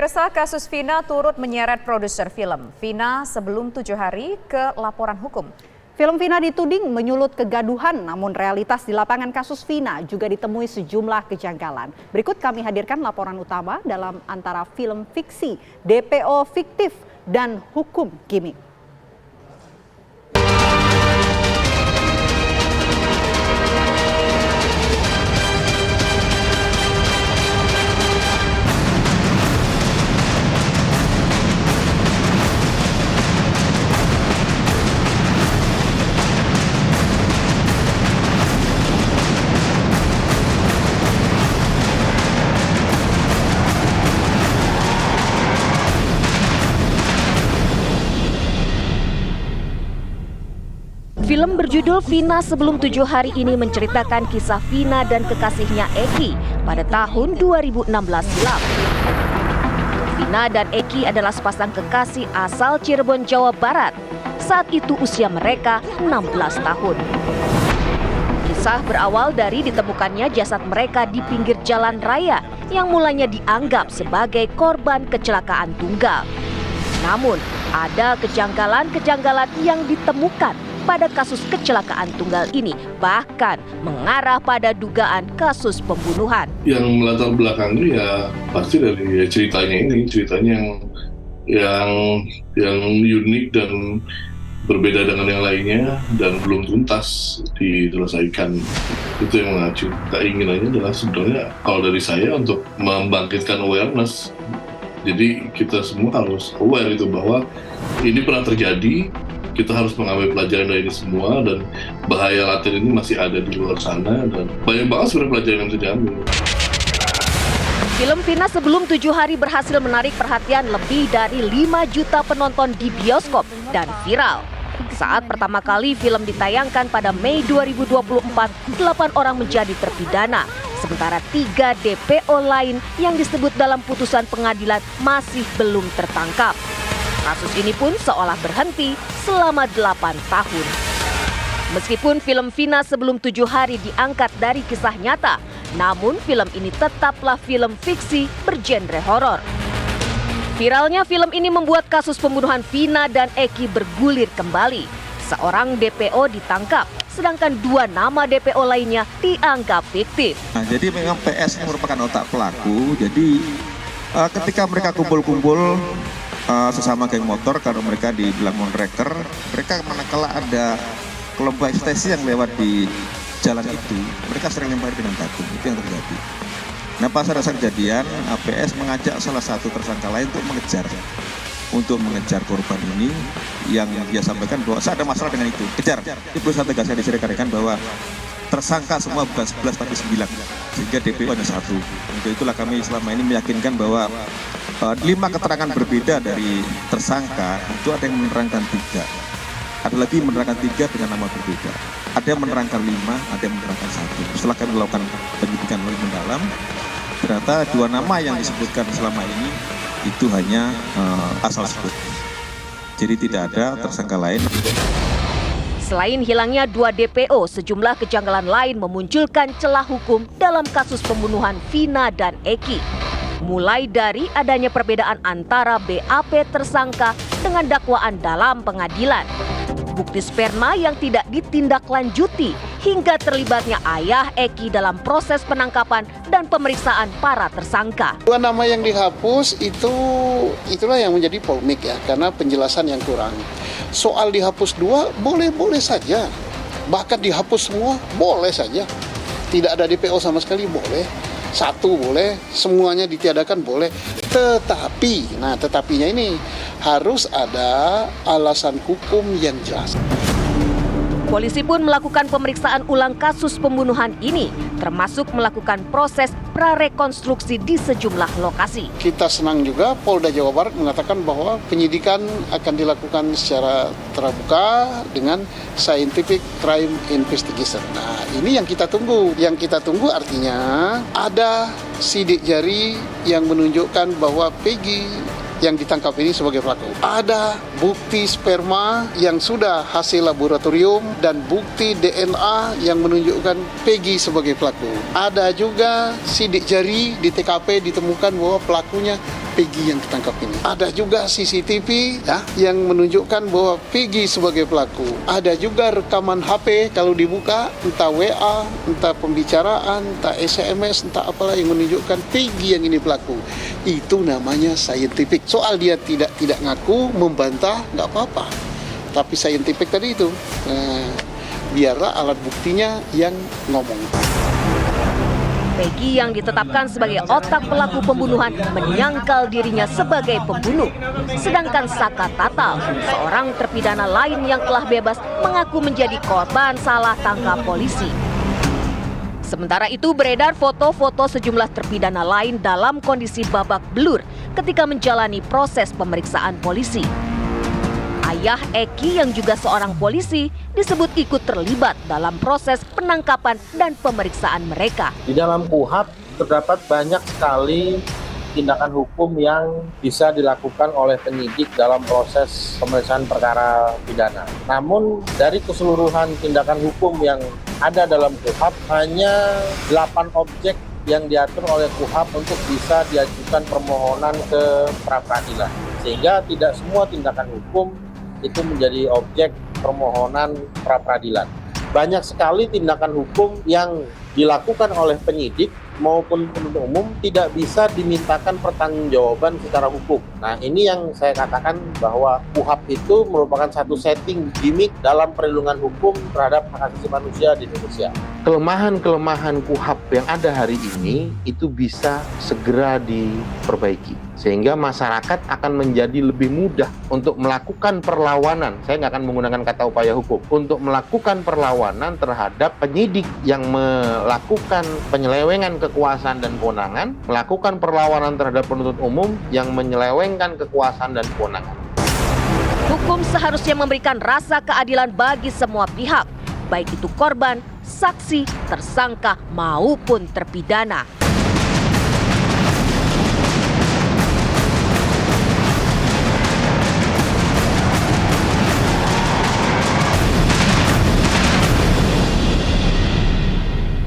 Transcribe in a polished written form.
Pemirsa, kasus Vina turut menyeret produser film. Vina sebelum 7 hari ke laporan hukum. Film Vina dituding menyulut kegaduhan, namun realitas di lapangan kasus Vina juga ditemui sejumlah kejanggalan. Berikut kami hadirkan laporan utama dalam antara film fiksi, DPO fiktif, dan hukum gimmick. Film berjudul Vina sebelum 7 hari ini menceritakan kisah Vina dan kekasihnya Eki pada tahun 2016 silam. Vina dan Eki adalah sepasang kekasih asal Cirebon, Jawa Barat. Saat itu usia mereka 16 tahun. Kisah berawal dari ditemukannya jasad mereka di pinggir jalan raya yang mulanya dianggap sebagai korban kecelakaan tunggal. Namun, ada kejanggalan-kejanggalan yang ditemukan pada kasus kecelakaan tunggal ini, bahkan mengarah pada dugaan kasus pembunuhan. Yang melatar belakangi ya pasti dari ceritanya ini, ceritanya yang unik dan berbeda dengan yang lainnya dan belum tuntas diselesaikan. Itu yang mengacu. Keinginannya adalah sebenarnya kalau dari saya untuk membangkitkan awareness. Jadi kita semua harus aware itu bahwa ini pernah terjadi. Kita harus mengambil pelajaran dari ini semua, dan bahaya laten ini masih ada di luar sana, dan banyak banget sebenarnya pelajaran yang bisa diambil. Film Vina sebelum 7 hari berhasil menarik perhatian lebih dari 5 juta penonton di bioskop dan viral. Saat pertama kali film ditayangkan pada Mei 2024, 8 orang menjadi terpidana, sementara 3 DPO lain yang disebut dalam putusan pengadilan masih belum tertangkap. Kasus ini pun seolah berhenti selama 8 tahun. Meskipun film Vina sebelum 7 hari diangkat dari kisah nyata, namun film ini tetaplah film fiksi bergenre horor. Viralnya film ini membuat kasus pembunuhan Vina dan Eki bergulir kembali. Seorang DPO ditangkap, sedangkan 2 nama DPO lainnya dianggap fiktif. Nah, jadi memang PS merupakan otak pelaku. Jadi ketika mereka kumpul-kumpul sesama geng motor, kalau mereka dibilang monreker, mereka manakala ada kelompok ekstasi yang lewat di jalan itu, mereka sering lempar dengan batu. Itu yang terjadi. Nah, pas ada kejadian, APS mengajak salah satu tersangka lain untuk mengejar korban ini, yang dia sampaikan bahwa saya ada masalah dengan itu, kejar. Ini perlu saya tegaskan di sini rekan-rekan bahwa tersangka semua bukan 11 tapi 9, sehingga DPO hanya 1. Untuk itulah kami selama ini meyakinkan bahwa 5 keterangan berbeda dari tersangka, itu ada yang menerangkan 3. Ada lagi menerangkan 3 dengan nama berbeda. Ada yang menerangkan 5, ada yang menerangkan 1. Setelah kami melakukan penyidikan lebih mendalam, ternyata 2 nama yang disebutkan selama ini itu hanya asal sebut. Jadi tidak ada tersangka lain. Selain hilangnya 2 DPO, sejumlah kejanggalan lain memunculkan celah hukum dalam kasus pembunuhan Vina dan Eki. Mulai dari adanya perbedaan antara BAP tersangka dengan dakwaan dalam pengadilan, bukti sperma yang tidak ditindaklanjuti, hingga terlibatnya ayah Eki dalam proses penangkapan dan pemeriksaan para tersangka. 2 nama yang dihapus itulah yang menjadi polemik ya, karena penjelasan yang kurang. Soal dihapus 2 boleh-boleh saja, bahkan dihapus semua boleh saja. Tidak ada DPO sama sekali boleh. 1 boleh, semuanya ditiadakan boleh. Tetapinya ini harus ada alasan hukum yang jelas. Polisi pun melakukan pemeriksaan ulang kasus pembunuhan ini, termasuk melakukan proses prarekonstruksi di sejumlah lokasi. Kita senang juga Polda Jawa Barat mengatakan bahwa penyidikan akan dilakukan secara terbuka dengan scientific crime investigation. Nah, ini yang kita tunggu. Yang kita tunggu artinya ada sidik jari yang menunjukkan bahwa Peggy yang ditangkap ini sebagai pelaku. Ada bukti sperma yang sudah hasil laboratorium dan bukti DNA yang menunjukkan Peggy sebagai pelaku. Ada juga sidik jari di TKP ditemukan bahwa pelakunya Peggy yang ditangkap ini. Ada juga CCTV ya, yang menunjukkan bahwa Peggy sebagai pelaku. Ada juga rekaman HP kalau dibuka, entah WA, entah pembicaraan, entah SMS, entah apalah yang menunjukkan Peggy yang ini pelaku. Itu namanya scientific. Soal dia tidak ngaku, membantah, nggak apa-apa. Tapi scientific tadi itu, biarlah alat buktinya yang ngomong. Peggy yang ditetapkan sebagai otak pelaku pembunuhan menyangkal dirinya sebagai pembunuh. Sedangkan Saka Tatal, seorang terpidana lain yang telah bebas, mengaku menjadi korban salah tangkap polisi. Sementara itu beredar foto-foto sejumlah terpidana lain dalam kondisi babak belur ketika menjalani proses pemeriksaan polisi. Ayah Eki yang juga seorang polisi disebut ikut terlibat dalam proses penangkapan dan pemeriksaan mereka. Di dalam KUHP terdapat banyak sekali tindakan hukum yang bisa dilakukan oleh penyidik dalam proses pemeriksaan perkara pidana. Namun dari keseluruhan tindakan hukum yang ada dalam KUHP, hanya 8 objek yang diatur oleh KUHP untuk bisa diajukan permohonan ke pra-peradilan. Sehingga tidak semua tindakan hukum itu menjadi objek permohonan pra-peradilan. Banyak sekali tindakan hukum yang dilakukan oleh penyidik maupun penuntut umum tidak bisa dimintakan pertanggungjawaban secara hukum. Nah, ini yang saya katakan bahwa KUHP itu merupakan satu setting gimmick dalam perlindungan hukum terhadap hak asasi manusia di Indonesia. Kelemahan-kelemahan KUHP yang ada hari ini itu bisa segera diperbaiki, sehingga masyarakat akan menjadi lebih mudah untuk melakukan perlawanan. Saya nggak akan menggunakan kata upaya hukum, untuk melakukan perlawanan terhadap penyidik yang melakukan penyelewengan kekuasaan dan kewenangan, melakukan perlawanan terhadap penuntut umum yang menyelewengkan kekuasaan dan kewenangan. Hukum seharusnya memberikan rasa keadilan bagi semua pihak, baik itu korban, saksi, tersangka, maupun terpidana.